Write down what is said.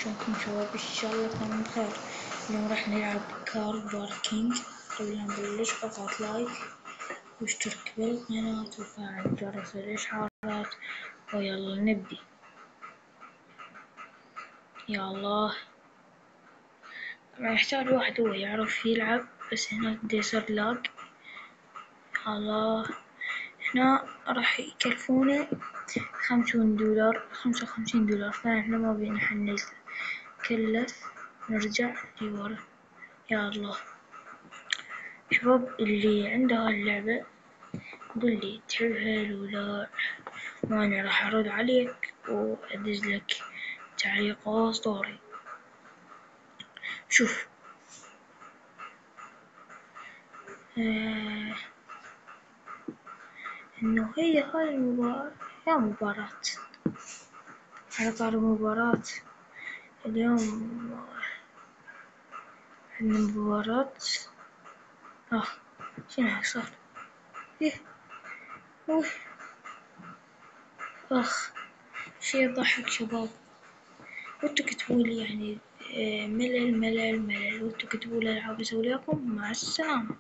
شلونكم شباب؟ إن شاء الله تكونوا بخير. اليوم راح نلعب كار باركينج. قبل لا نبلش اضغط لايك واشترك بالقناة وفعل جرس الإشعارات ويلا نبدي. يا الله، طبعا يحتاج واحد هو يعرف يلعب، بس هنا بده يصير لاج. يا الله، هنا راح يكلفونا $50 $55، فاحنا ما بينا حنا نكلف، نرجع لورا. يا الله شباب، اللي عنده هاللعبة قولي تحبها لو لا، وأنا راح أرد عليك وأدزلك تعليق أسطوري. شوف إنه هي هاي المباراة، يا مباراة على طار مباراة. اليوم عندنا مباراة. شنو هاي صار؟ إيه أوه. شي يضحك شباب. وانتو كتبولي يعني ملل ملل ملل، وانتو كتبولي ألعاب أسوي لكم. مع السلامة.